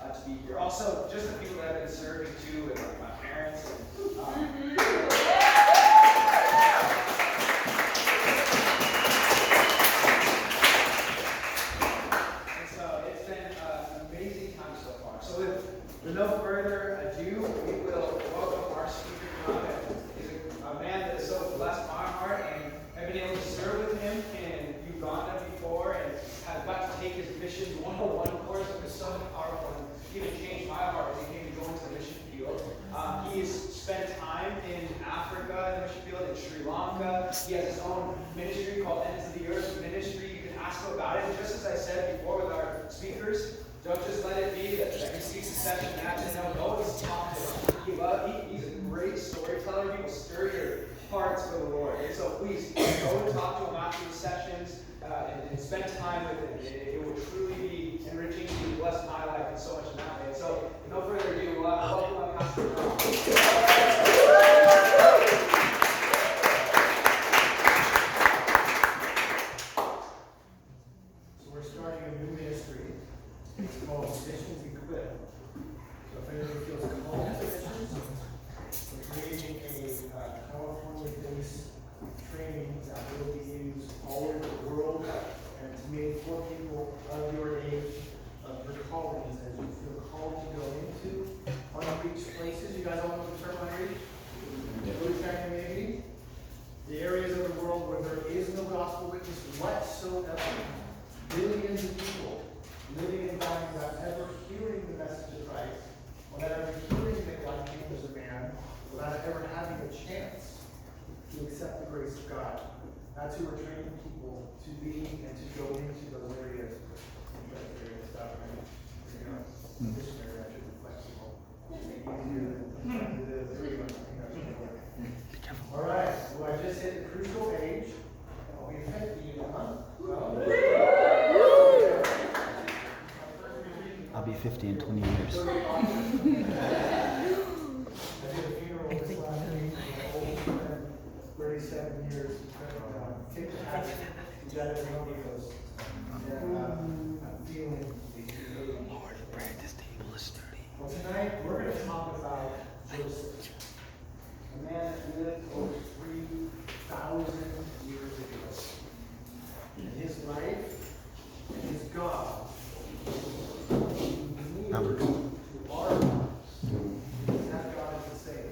to be here. Also, just the people that I've been serving too, and like my parents. And so it's been an amazing time so far. So with no further ado, we will welcome our speaker tonight. He's a man that is so blessed my heart, and I've been able to serve with him in Uganda before, and have got to take his Mission 101 course, which was so powerful and even changed my heart as he came to go into the mission field. He's spent time in Africa, in the mission field, in Sri Lanka. He has his own ministry called Ends of the Earth Ministry. You can ask him about it. And just as I said before with our speakers, don't just let it be that he sees a session and that's it. No, he's talk to him. He's a great storyteller. He will stir your hearts for the Lord. And so please go and talk to him after the sessions and spend time with him. It will truly be enriching. He bless my life in so much in that way. So with no further ado, welcome our Pastor Ron. So we're starting a new ministry. It's called Missions Equip. So if anyone feels called to missions, we're creating a California-based training that will be used all over the world and it's made for people of your age, of your callings, as you feel called to go into unreached places. You guys all know the term unreached? Food tracking maybe? The areas of the world where there is no gospel witness whatsoever. Billions of people living and dying without ever hearing the message of Christ, without ever hearing that God came as a man, without ever having a chance to accept the grace of God. That's who we're training people to be and to go into those areas. Missionary, I should be flexible. All right, so I just hit the crucial age. I'll be 50 in a month. I'll be 50 in 20 years. I did a funeral this last week. My old friend, 37 years. Kicked the habit. He got his rodeos. And I'm feeling the Lord, I pray this table is sturdy. Well, tonight we're going to talk about Joseph, a man that lived over 3,000 years ago. And his life and his God Albert. to our lives. That God is the same.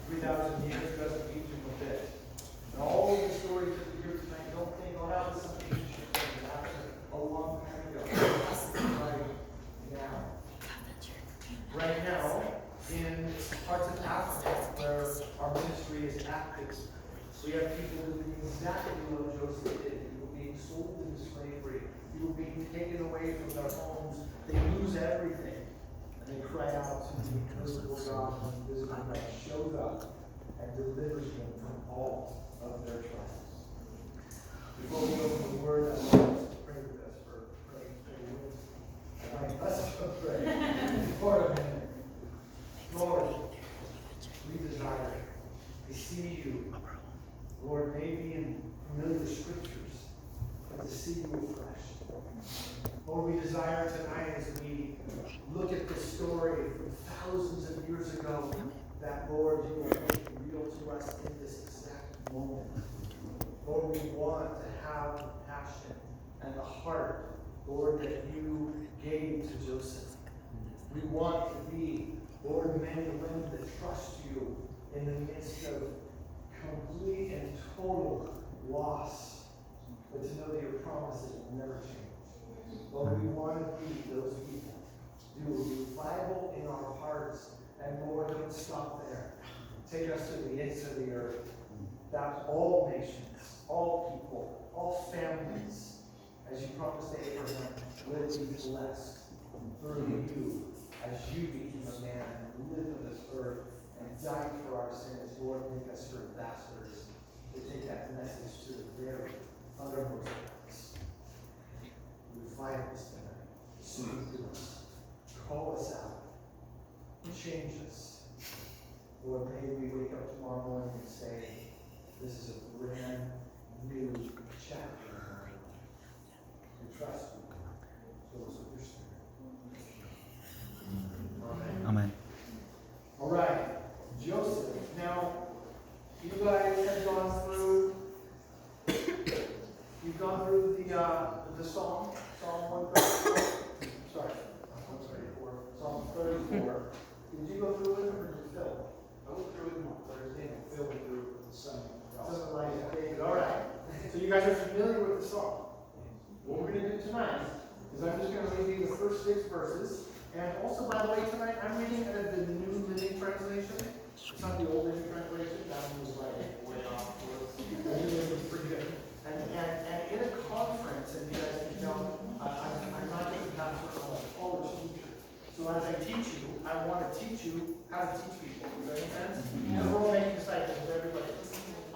3,000 years doesn't teach him a bit. And all of the stories that we hear tonight, don't think, oh, that was some ancient thing that happened a long time ago. It happens right now. Right now, in parts of Africa where our ministry is active, we have people doing exactly what Joseph did. People being sold into slavery, people being taken away from their homes. They lose everything, and they cry out to the invisible God, and the invisible God shows up and delivers them from all of their trials. Before we open the Word, I want us to pray with us for praying. Let's pray. For a minute. Lord, we desire to see you. Lord, maybe in familiar scriptures, but to see you afresh. Lord, we desire tonight as we look at this story from thousands of years ago, that, Lord, you will make it real to us in this exact moment. Lord, we want to have the passion and the heart, Lord, that you gave to Joseph. We want to be, Lord, men and women that trust you in the midst of complete and total loss, but to know that your promises will never change. Lord, we want to be those people. Do a revival in our hearts, and Lord, don't stop there. Take us to the ends of the earth, that all nations, all people, all families, as you promised to Abraham, will be blessed through you, as you became a man and lived on this earth and died for our sins. Lord, make us your ambassadors to take that message to the very uttermost parts. Revive us tonight. Speak to us. Call us out. Change us. Lord, may we wake up tomorrow morning and say, this is a brand new chapter in our life. We trust you. Fill us with your spirit. And also, by the way, tonight I'm reading out of the New Living Translation. It's not the Old Living Translation. That one was like way off for us. The New Living was pretty good. And in a conference, and you guys can tell, I'm not just a pastor, I'm a college teacher. So as I teach you, I want to teach you how to teach people. Does that make sense? And we're all making disciples of everybody.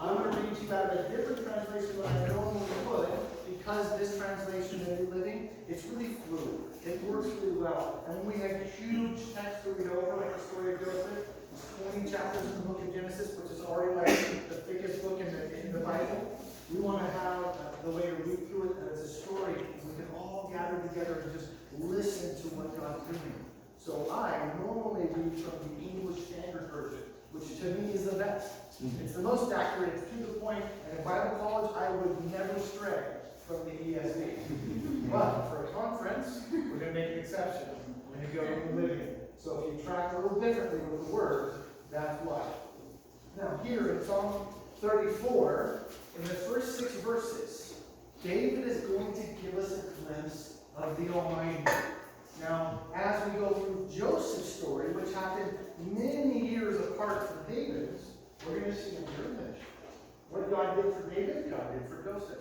I'm going to read to you out of a different translation than I normally would, because this translation, the New Living, it's really fluid. It works really well. And when we have huge text to read over, like the story of Joseph, 20 chapters in the book of Genesis, which is already like the thickest book in the Bible. We want to have the way to read through it as a story. We can all gather together and just listen to what God's doing. So I normally read from the English Standard Version, which to me is the best. It's the most accurate, it's to the point, and in Bible college, I would never stray from the ESV. But for a conference, we're going to make an exception. We're going to go to the living. So if you track a little differently with the words, that's why. Now here in Psalm 34, in the first 6 verses, David is going to give us a glimpse of the Almighty. Now, as we go through Joseph's story, which happened many years apart from David's, we're going to see a mirror image. What God did for David, God did for Joseph.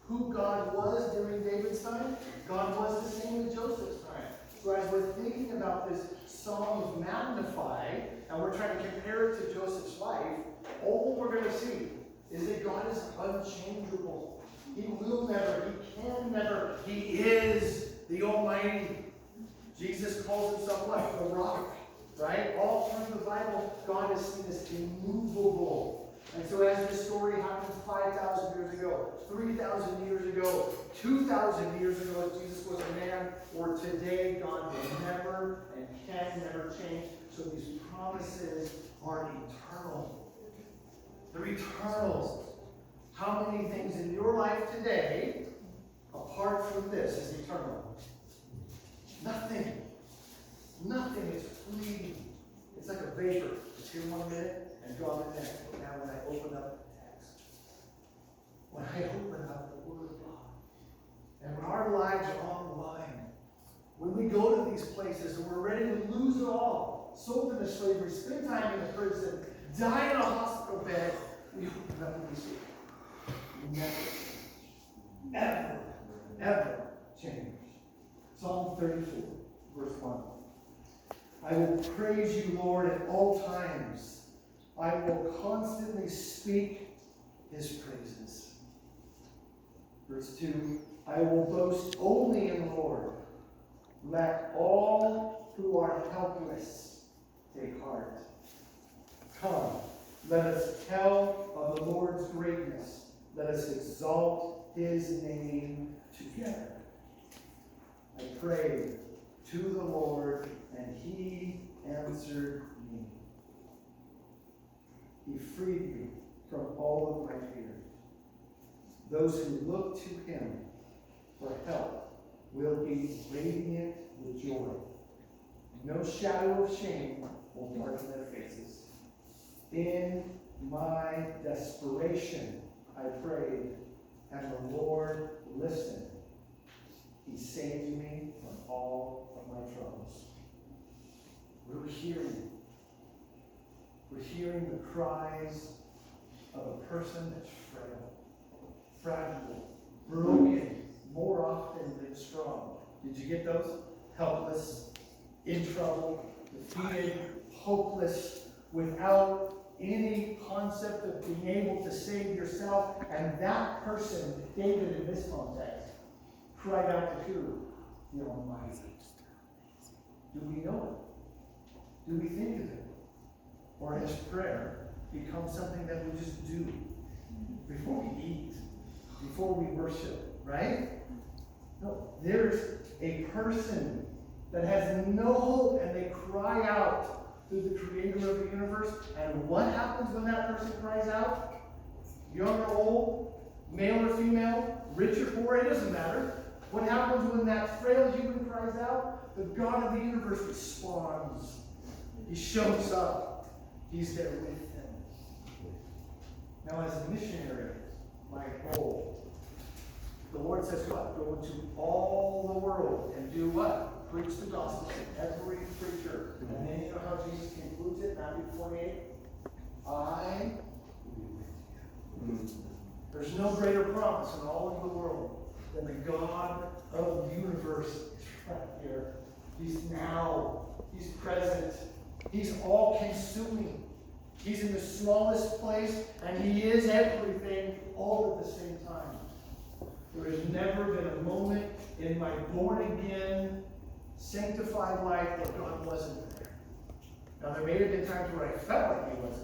Who God was during David's time, God was the same in Joseph's time. So as we're thinking about this Psalm of MAGNIFY, and we're trying to compare it to Joseph's life, all we're going to see is that God is unchangeable. He will never, He can never, He is the Almighty. Jesus calls Himself what? The Rock. Right? All through the Bible, God is seen as immovable. And so as this story happened 5,000 years ago, 3,000 years ago, 2,000 years ago, Jesus was a man, or today, God will never and can never change. So these promises are eternal. They're eternal. How many things in your life today, apart from this, is eternal? Nothing. Nothing is fleeting. It's like a vapor. It's here 1 minute and gone the next. But now when I open up the text, when I open up the Word of God, and when our lives are on the line, when we go to these places and we're ready to lose it all, sold into slavery, spend time in a prison, die in a hospital bed, we open up and we see, never, ever change. Psalm 34, verse 1. I will praise you, Lord, at all times. I will constantly speak His praises. Verse 2. I will boast only in the Lord. Let all who are helpless take heart. Come, let us tell of the Lord's greatness. Let us exalt His name together. I prayed to the Lord, and He answered me. He freed me from all of my fears. Those who look to Him for help will be radiant with joy. No shadow of shame will darken their faces. In my desperation, I prayed, and the Lord listened. He saved me from all of my troubles. What are we hearing? We're hearing the cries of a person that's frail, fragile, broken, more often than strong. Did you get those? Helpless, in trouble, defeated, hopeless, without any concept of being able to save yourself. And that person, David in this context, cried out to who? The Almighty. Do we know it? Do we think of it? Or has prayer become something that we just do before we eat, before we worship, right? No, there's a person that has no hope, and they cry out to the Creator of the universe. And what happens when that person cries out? Young or old, male or female, rich or poor, it doesn't matter. What happens when that frail human cries out? The God of the universe responds. He shows up. He's there with them. Now, as a missionary, my goal, the Lord says what? Go into all the world and do what? Preach the gospel to every Matthew 28? There's no greater promise in all of the world than the God of the universe is right here. He's now. He's present. He's all-consuming. He's in the smallest place, and he is everything all at the same time. There has never been a moment in my born-again, sanctified life that God wasn't there. Now, there may have been times where I felt like he wasn't